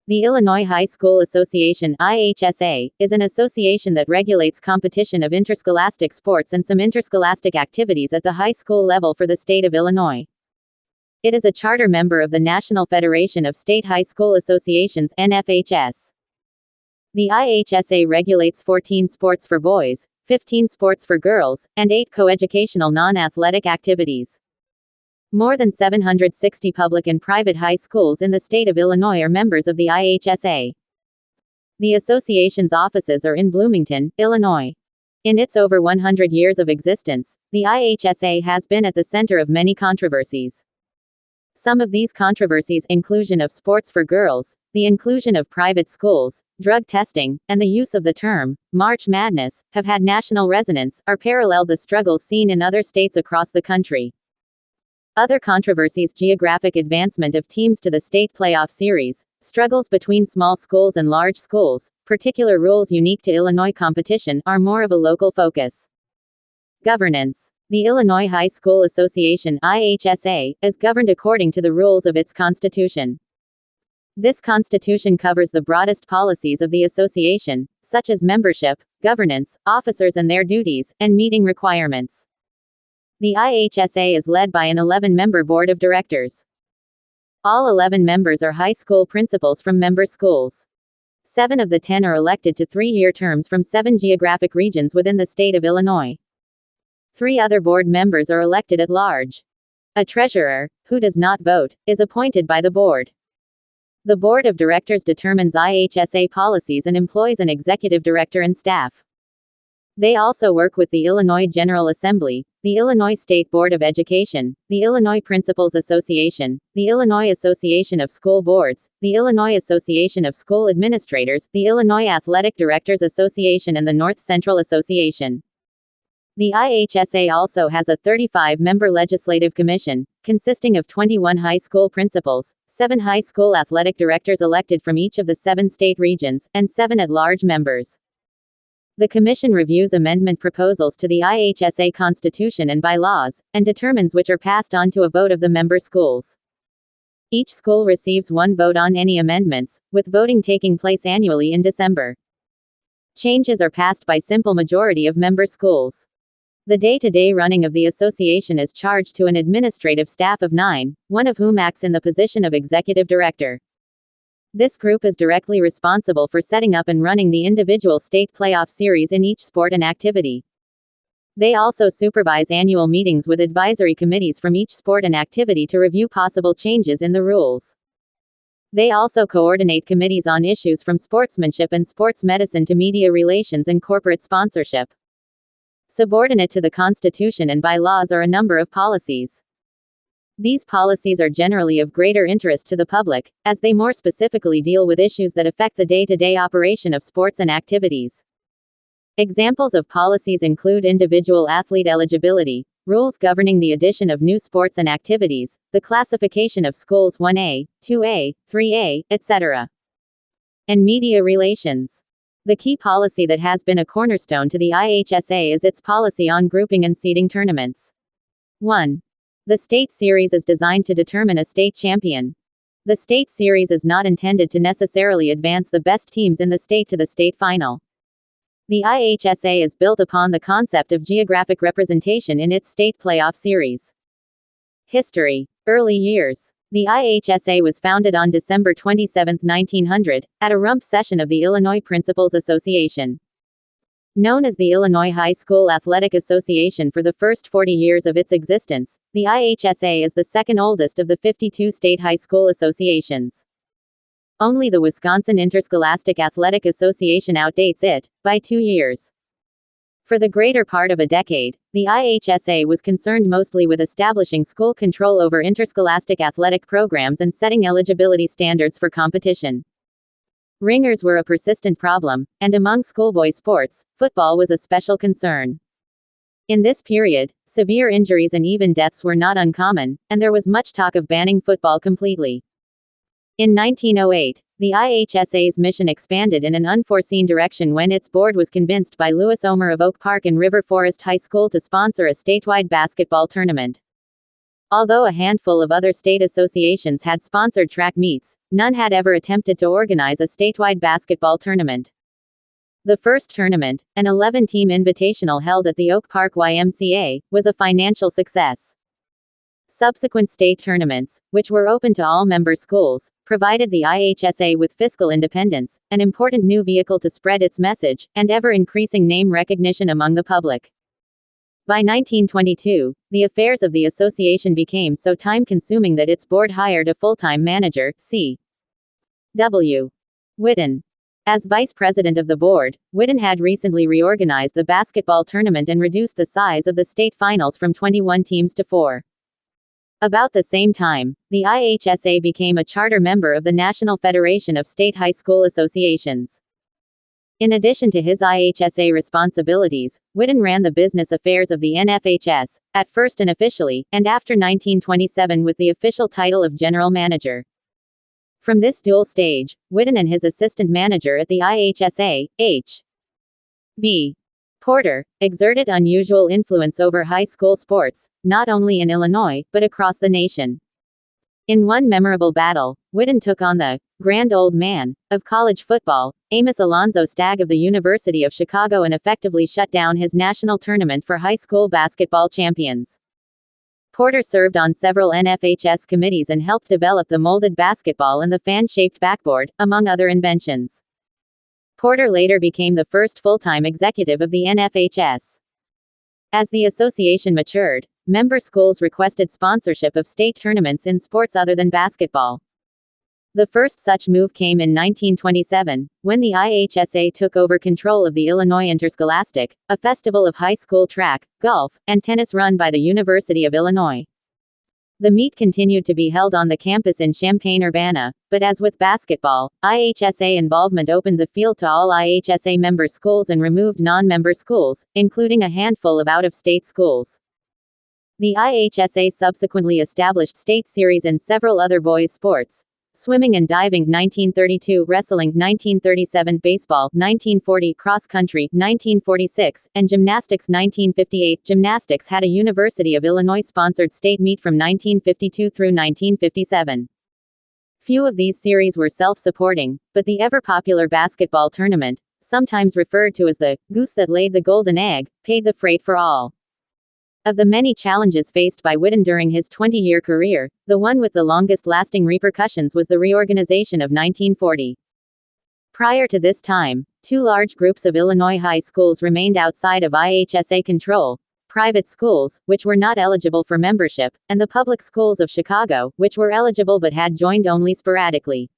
The Illinois High School Association (IHSA) is an association that regulates competition of interscholastic sports and some interscholastic activities at the high school level for the state of Illinois. It is a charter member of the National Federation of State High School Associations (NFHS). The IHSA regulates 14 sports for boys, 15 sports for girls, and 8 coeducational non-athletic activities. More than 760 public and private high schools in the state of Illinois are members of the IHSA. The association's offices are in Bloomington, Illinois. In its over 100 years of existence, the IHSA has been at the center of many controversies. Some of these controversies, inclusion of sports for girls, the inclusion of private schools, drug testing, and the use of the term March Madness, have had national resonance, or paralleled the struggles seen in other states across the country. Other controversies: geographic advancement of teams to the state playoff series, struggles between small schools and large schools, particular rules unique to Illinois competition, are more of a local focus. Governance. The Illinois High School Association (IHSA) is governed according to the rules of its constitution. This constitution covers the broadest policies of the association, such as membership, governance, officers and their duties, and meeting requirements. The IHSA is led by an 11-member board of directors. All 11 members are high school principals from member schools. 7 of the 10 are elected to 3-year terms from 7 geographic regions within the state of Illinois. 3 other board members are elected at large. A treasurer, who does not vote, is appointed by the board. The board of directors determines IHSA policies and employs an executive director and staff. They also work with the Illinois General Assembly, the Illinois State Board of Education, the Illinois Principals Association, the Illinois Association of School Boards, the Illinois Association of School Administrators, the Illinois Athletic Directors Association and the North Central Association. The IHSA also has a 35-member legislative commission, consisting of 21 high school principals, 7 high school athletic directors elected from each of the 7 state regions, and 7 at-large members. The Commission reviews amendment proposals to the IHSA Constitution and bylaws, and determines which are passed on to a vote of the member schools. Each school receives 1 vote on any amendments, with voting taking place annually in December. Changes are passed by simple majority of member schools. The day-to-day running of the association is charged to an administrative staff of 9, one of whom acts in the position of executive director. This group is directly responsible for setting up and running the individual state playoff series in each sport and activity. They also supervise annual meetings with advisory committees from each sport and activity to review possible changes in the rules. They also coordinate committees on issues from sportsmanship and sports medicine to media relations and corporate sponsorship. Subordinate to the Constitution and bylaws are a number of policies. These policies are generally of greater interest to the public, as they more specifically deal with issues that affect the day-to-day operation of sports and activities. Examples of policies include individual athlete eligibility, rules governing the addition of new sports and activities, the classification of schools 1A, 2A, 3A, etc., and media relations. The key policy that has been a cornerstone to the IHSA is its policy on grouping and seeding tournaments. 1. The state series is designed to determine a state champion. The state series is not intended to necessarily advance the best teams in the state to the state final. The IHSA is built upon the concept of geographic representation in its state playoff series. History. Early years. The IHSA was founded on December 27, 1900, at a rump session of the Illinois Principals Association. Known as the Illinois High School Athletic Association for the first 40 years of its existence, the IHSA is the second oldest of the 52 state high school associations. Only the Wisconsin Interscholastic Athletic Association outdates it, by 2 years. For the greater part of a decade, the IHSA was concerned mostly with establishing school control over interscholastic athletic programs and setting eligibility standards for competition. Ringers were a persistent problem, and among schoolboy sports, football was a special concern. In this period, severe injuries and even deaths were not uncommon, and there was much talk of banning football completely. In 1908, the IHSA's mission expanded in an unforeseen direction when its board was convinced by Lewis Omer of Oak Park and River Forest High School to sponsor a statewide basketball tournament. Although a handful of other state associations had sponsored track meets, none had ever attempted to organize a statewide basketball tournament. The first tournament, an 11-team invitational held at the Oak Park YMCA, was a financial success. Subsequent state tournaments, which were open to all member schools, provided the IHSA with fiscal independence, an important new vehicle to spread its message, and ever-increasing name recognition among the public. By 1922, the affairs of the association became so time-consuming that its board hired a full-time manager, C.W. Whitten. As vice president of the board, Whitten had recently reorganized the basketball tournament and reduced the size of the state finals from 21 teams to 4. About the same time, the IHSA became a charter member of the National Federation of State High School Associations. In addition to his IHSA responsibilities, Whitten ran the business affairs of the NFHS, at first unofficially, and after 1927 with the official title of general manager. From this dual stage, Whitten and his assistant manager at the IHSA, H.B. Porter, exerted unusual influence over high school sports, not only in Illinois, but across the nation. In one memorable battle, Whitten took on the grand old man of college football, Amos Alonzo Stagg of the University of Chicago, and effectively shut down his national tournament for high school basketball champions. Porter served on several NFHS committees and helped develop the molded basketball and the fan-shaped backboard, among other inventions. Porter later became the first full-time executive of the NFHS. As the association matured, member schools requested sponsorship of state tournaments in sports other than basketball. The first such move came in 1927, when the IHSA took over control of the Illinois Interscholastic, a festival of high school track, golf, and tennis run by the University of Illinois. The meet continued to be held on the campus in Champaign-Urbana, but as with basketball, IHSA involvement opened the field to all IHSA member schools and removed non-member schools, including a handful of out-of-state schools. The IHSA subsequently established state series in several other boys' sports. Swimming and diving 1932, wrestling 1937, baseball 1940, cross country 1946, and gymnastics 1958. Gymnastics had a University of Illinois sponsored state meet from 1952 through 1957. Few of these series were self-supporting, but the ever-popular basketball tournament, sometimes referred to as the goose that laid the golden egg, paid the freight for all. Of the many challenges faced by Whitten during his 20-year career, the one with the longest-lasting repercussions was the reorganization of 1940. Prior to this time, two large groups of Illinois high schools remained outside of IHSA control: private schools, which were not eligible for membership, and the public schools of Chicago, which were eligible but had joined only sporadically.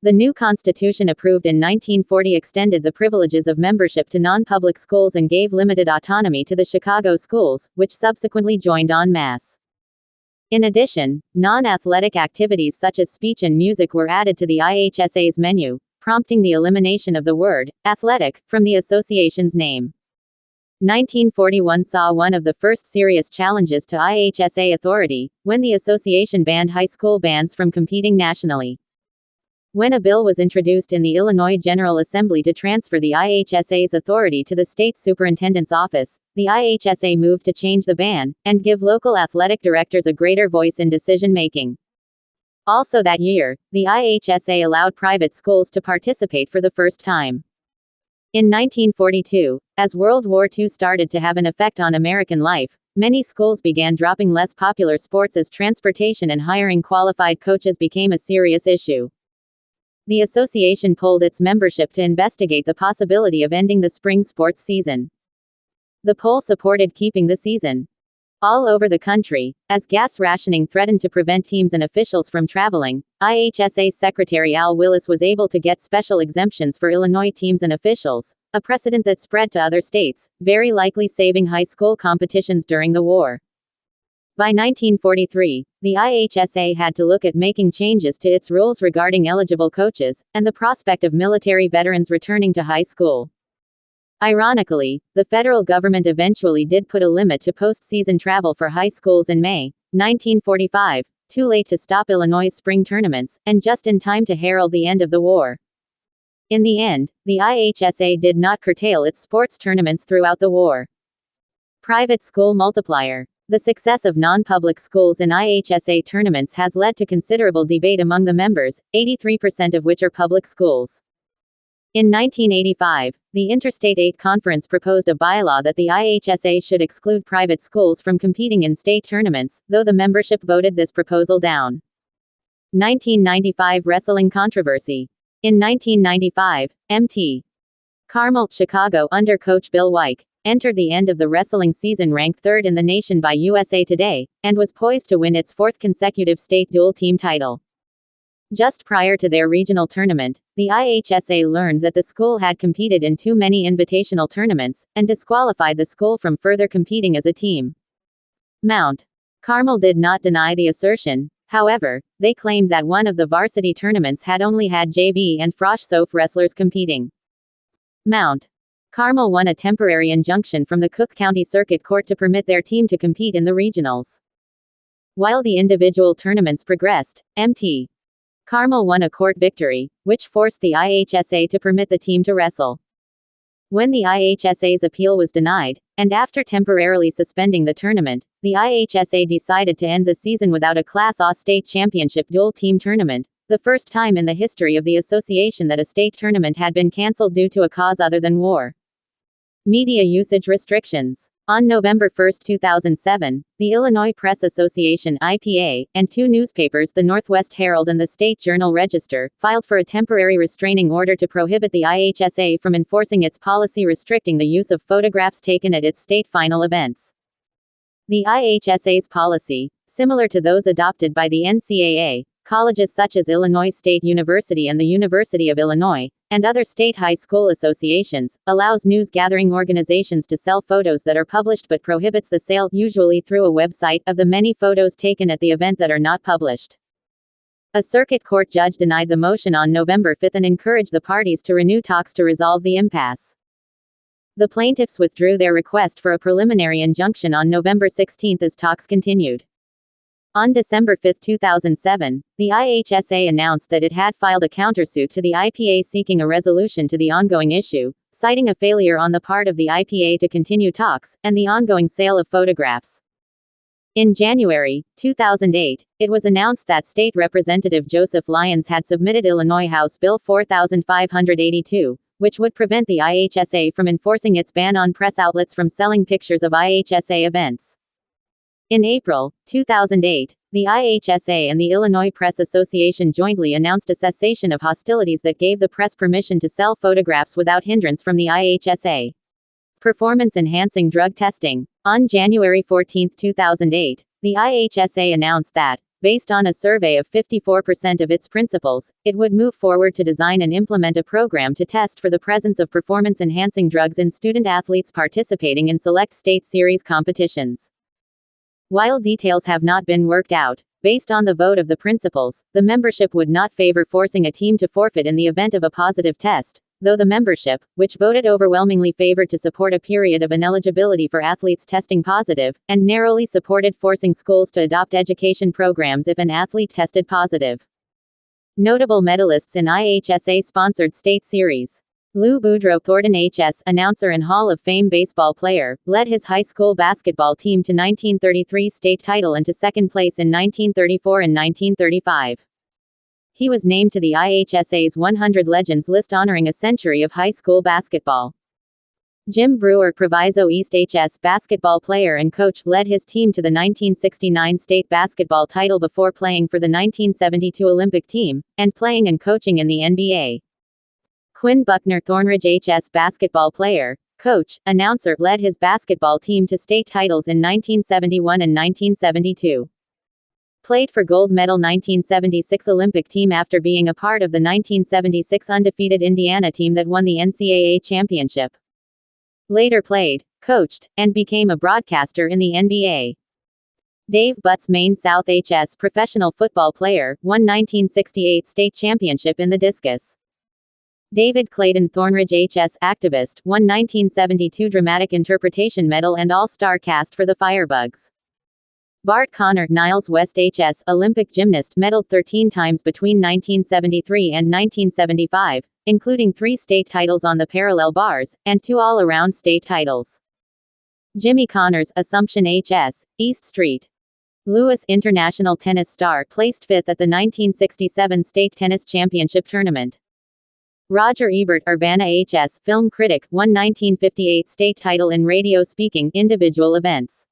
The new Constitution approved in 1940 extended the privileges of membership to non-public schools and gave limited autonomy to the Chicago schools, which subsequently joined en masse. In addition, non-athletic activities such as speech and music were added to the IHSA's menu, prompting the elimination of the word athletic from the association's name. 1941 saw one of the first serious challenges to IHSA authority, when the association banned high school bands from competing nationally. When a bill was introduced in the Illinois General Assembly to transfer the IHSA's authority to the state superintendent's office, the IHSA moved to change the ban, and give local athletic directors a greater voice in decision-making. Also that year, the IHSA allowed private schools to participate for the first time. In 1942, as World War II started to have an effect on American life, many schools began dropping less popular sports as transportation and hiring qualified coaches became a serious issue. The association polled its membership to investigate the possibility of ending the spring sports season. The poll supported keeping the season. All over the country, as gas rationing threatened to prevent teams and officials from traveling, IHSA Secretary Al Willis was able to get special exemptions for Illinois teams and officials, a precedent that spread to other states, very likely saving high school competitions during the war. By 1943, the IHSA had to look at making changes to its rules regarding eligible coaches, and the prospect of military veterans returning to high school. Ironically, the federal government eventually did put a limit to postseason travel for high schools in May 1945, too late to stop Illinois' spring tournaments, and just in time to herald the end of the war. In the end, the IHSA did not curtail its sports tournaments throughout the war. Private school multiplier. The success of non-public schools in IHSA tournaments has led to considerable debate among the members, 83% of which are public schools. In 1985, the Interstate 8 Conference proposed a bylaw that the IHSA should exclude private schools from competing in state tournaments, though the membership voted this proposal down. 1995 Wrestling controversy. In 1995, Mt. Carmel, Chicago under coach Bill Weich, entered the end of the wrestling season ranked third in the nation by USA Today, and was poised to win its fourth consecutive state dual team title. Just prior to their regional tournament, the IHSA learned that the school had competed in too many invitational tournaments, and disqualified the school from further competing as a team. Mount Carmel did not deny the assertion. However, they claimed that one of the varsity tournaments had only had JV and Frosh Soph wrestlers competing. Mount Carmel won a temporary injunction from the Cook County Circuit Court to permit their team to compete in the regionals. While the individual tournaments progressed, Mt. Carmel won a court victory, which forced the IHSA to permit the team to wrestle. When the IHSA's appeal was denied, and after temporarily suspending the tournament, the IHSA decided to end the season without a Class A state championship dual team tournament, the first time in the history of the association that a state tournament had been cancelled due to a cause other than war. Media usage restrictions. On November 1, 2007, the Illinois Press Association (IPA) and two newspapers, the Northwest Herald and the State Journal-Register, filed for a temporary restraining order to prohibit the IHSA from enforcing its policy restricting the use of photographs taken at its state final events. The IHSA's policy, similar to those adopted by the NCAA, colleges such as Illinois State University and the University of Illinois, and other state high school associations, allows news-gathering organizations to sell photos that are published but prohibits the sale, usually through a website, of the many photos taken at the event that are not published. A circuit court judge denied the motion on November 5 and encouraged the parties to renew talks to resolve the impasse. The plaintiffs withdrew their request for a preliminary injunction on November 16 as talks continued. On December 5, 2007, the IHSA announced that it had filed a countersuit to the IPA seeking a resolution to the ongoing issue, citing a failure on the part of the IPA to continue talks, and the ongoing sale of photographs. In January 2008, it was announced that State Representative Joseph Lyons had submitted Illinois House Bill 4582, which would prevent the IHSA from enforcing its ban on press outlets from selling pictures of IHSA events. In April 2008, the IHSA and the Illinois Press Association jointly announced a cessation of hostilities that gave the press permission to sell photographs without hindrance from the IHSA. Performance-enhancing drug testing. On January 14, 2008, the IHSA announced that, based on a survey of 54% of its principals, it would move forward to design and implement a program to test for the presence of performance-enhancing drugs in student-athletes participating in select state series competitions. While details have not been worked out, based on the vote of the principals, the membership would not favor forcing a team to forfeit in the event of a positive test, though the membership, which voted overwhelmingly favored to support a period of ineligibility for athletes testing positive, and narrowly supported forcing schools to adopt education programs if an athlete tested positive. Notable medalists in IHSA-sponsored state series. Lou Boudreau, Thornton HS announcer and Hall of Fame baseball player, led his high school basketball team to 1933 state title and to second place in 1934 and 1935. He was named to the IHSA's 100 Legends list honoring a century of high school basketball. Jim Brewer, Proviso East HS basketball player and coach, led his team to the 1969 state basketball title before playing for the 1972 Olympic team, and playing and coaching in the NBA. Quinn Buckner, Thornridge HS basketball player, coach, announcer, led his basketball team to state titles in 1971 and 1972. Played for gold medal 1976 Olympic team after being a part of the 1976 undefeated Indiana team that won the NCAA championship. Later played, coached, and became a broadcaster in the NBA. Dave Butts, Maine South HS professional football player, won 1968 state championship in the discus. David Clayton, Thornridge HS activist, won 1972 Dramatic Interpretation Medal and All-Star cast for the Firebugs. Bart Connor, Niles West HS Olympic gymnast, medaled 13 times between 1973 and 1975, including 3 state titles on the parallel bars, and 2 all-around state titles. Jimmy Connors, Assumption HS, East Street. Lewis, international tennis star, placed 5th at the 1967 State Tennis Championship Tournament. Roger Ebert, Urbana HS, film critic, won 1958 state title in radio speaking, individual events.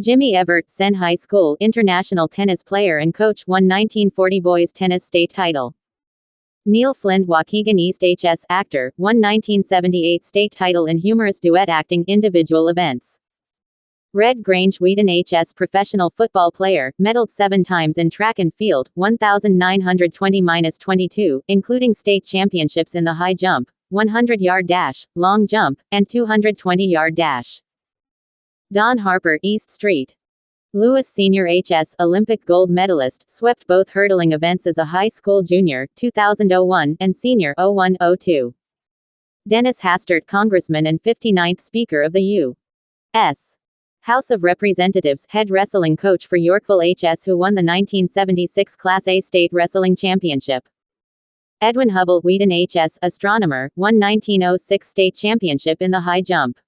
Jimmy Everett, Senn High School, international tennis player and coach, won 1940 boys tennis state title. Neil Flynn, Waukegan East HS, actor, won 1978 state title in humorous duet acting, individual events. Red Grange, Wheaton HS, professional football player, medaled 7 times in track and field, 1,920-22, including state championships in the high jump, 100-yard dash, long jump, and 220-yard dash. Don Harper, East Street. Lewis Sr. HS, Olympic gold medalist, swept both hurdling events as a high school junior, 2001, and senior, 01-02. Dennis Hastert, Congressman and 59th Speaker of the U.S. House of Representatives, head wrestling coach for Yorkville HS, who won the 1976 Class A State Wrestling Championship. Edwin Hubble, Wheaton HS, astronomer, won 1906 state championship in the high jump.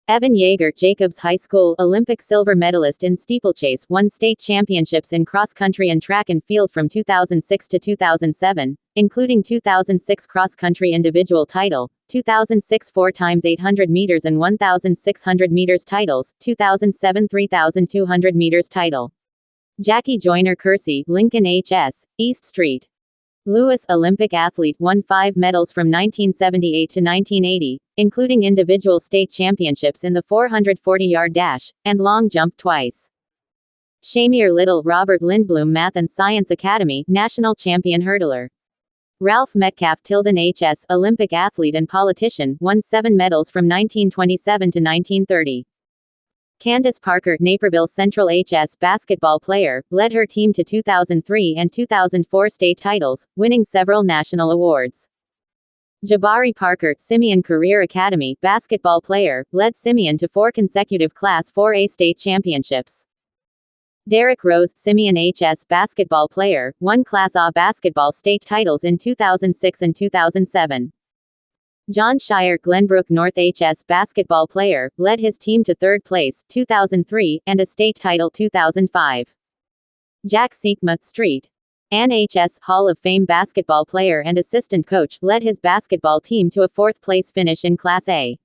Evan Yeager, Jacobs High School, Olympic silver medalist in steeplechase, won state championships in cross country and track and field from 2006 to 2007, including 2006 cross country individual title, 2006 4x800 meters and 1,600 meters titles, 2007 3,200 meters title. Jackie Joyner Kersey, Lincoln HS, East Street. Lewis, Olympic athlete, won 5 medals from 1978 to 1980, including individual state championships in the 440-yard dash and long jump twice. Shamier Little, Robert Lindblom Math and Science Academy, national champion hurdler. Ralph Metcalf, Tilden HS, Olympic athlete and politician, won 7 medals from 1927 to 1930. Candace Parker, Naperville Central HS, basketball player, led her team to 2003 and 2004 state titles, winning several national awards. Jabari Parker, Simeon Career Academy, basketball player, led Simeon to 4 consecutive Class 4A state championships. Derek Rose, Simeon HS, basketball player, won Class A basketball state titles in 2006 and 2007. John Shire, Glenbrook North HS, basketball player, led his team to 3rd place, 2003, and a state title 2005. Jack Siekma, Street. Ann HS, Hall of Fame basketball player and assistant coach, led his basketball team to a 4th place finish in Class A.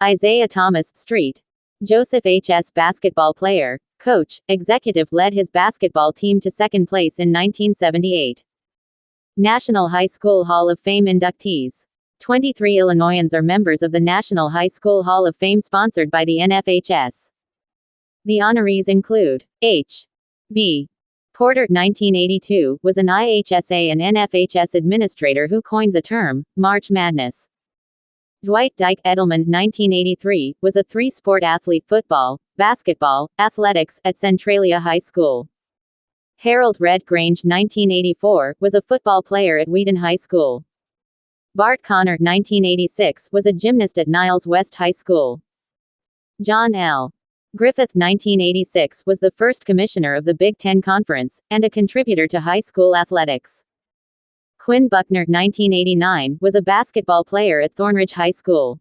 Isaiah Thomas, Street. Joseph HS, basketball player, coach, executive, led his basketball team to 2nd place in 1978. National High School Hall of Fame inductees. 23 Illinoisans are members of the National High School Hall of Fame sponsored by the NFHS. The honorees include H. V. Porter, 1982, was an IHSA and NFHS administrator who coined the term March Madness. Dwight Dyke Edelman, 1983, was a 3-sport athlete: football, basketball, athletics, at Centralia High School. Harold Red Grange, 1984, was a football player at Wheaton High School. Bart Connor, 1986, was a gymnast at Niles West High School. John L. Griffith, 1986, was the first commissioner of the Big Ten Conference, and a contributor to high school athletics. Quinn Buckner, 1989, was a basketball player at Thornridge High School.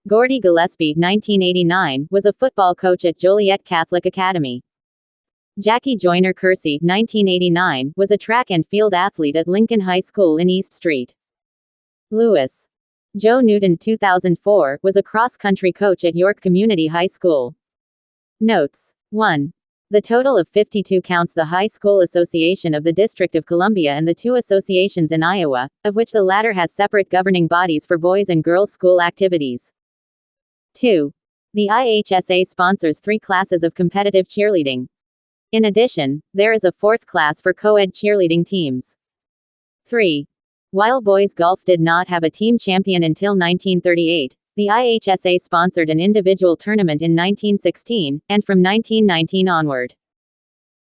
Gordy Gillespie, 1989, was a football coach at Joliet Catholic Academy. Jackie Joyner Kersey, 1989, was a track and field athlete at Lincoln High School in East Street. Lewis. Joe Newton, 2004, was a cross-country coach at York Community High School. Notes. 1. The total of 52 counts the High School Association of the District of Columbia and the 2 associations in Iowa, of which the latter has separate governing bodies for boys' and girls' school activities. 2. The IHSA sponsors 3 classes of competitive cheerleading. In addition, there is a 4th class for co-ed cheerleading teams. 3. While boys golf did not have a team champion until 1938, the IHSA sponsored an individual tournament in 1916, and from 1919 onward.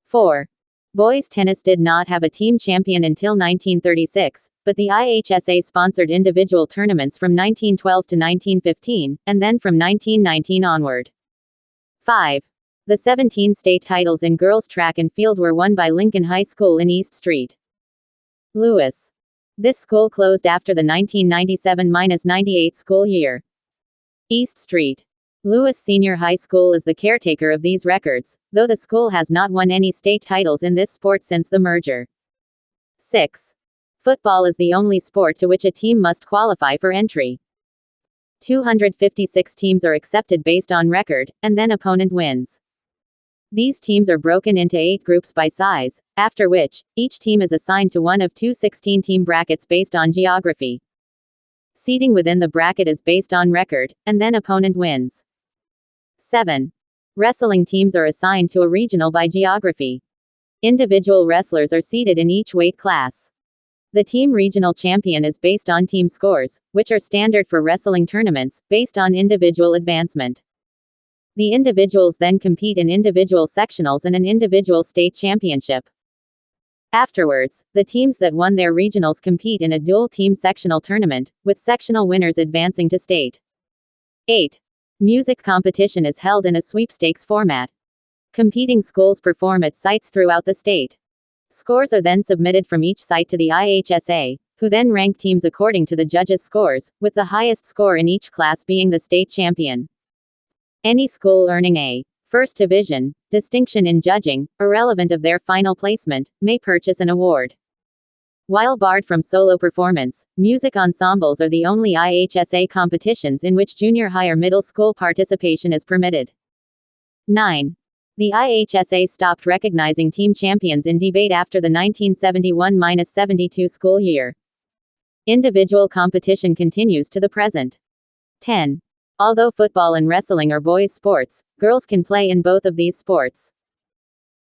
4. Boys tennis did not have a team champion until 1936, but the IHSA sponsored individual tournaments from 1912 to 1915, and then from 1919 onward. 5. The 17 state titles in girls track and field were won by Lincoln High School in East Street. Lewis. This school closed after the 1997-98 school year. East Street. Lewis Senior High School is the caretaker of these records, though the school has not won any state titles in this sport since the merger. 6. Football is the only sport to which a team must qualify for entry. 256 teams are accepted based on record, and then opponent wins. These teams are broken into 8 groups by size, after which, each team is assigned to one of 2 16-team brackets based on geography. Seeding within the bracket is based on record, and then opponent wins. 7. Wrestling teams are assigned to a regional by geography. Individual wrestlers are seated in each weight class. The team regional champion is based on team scores, which are standard for wrestling tournaments, based on individual advancement. The individuals then compete in individual sectionals and an individual state championship. Afterwards, the teams that won their regionals compete in a dual-team sectional tournament, with sectional winners advancing to state. 8. Music competition is held in a sweepstakes format. Competing schools perform at sites throughout the state. Scores are then submitted from each site to the IHSA, who then rank teams according to the judges' scores, with the highest score in each class being the state champion. Any school earning a first division distinction in judging, irrelevant of their final placement, may purchase an award. While barred from solo performance, music ensembles are the only IHSA competitions in which junior high or middle school participation is permitted. 9. The IHSA stopped recognizing team champions in debate after the 1971-72 school year. Individual competition continues to the present. 10. Although football and wrestling are boys' sports, girls can play in both of these sports.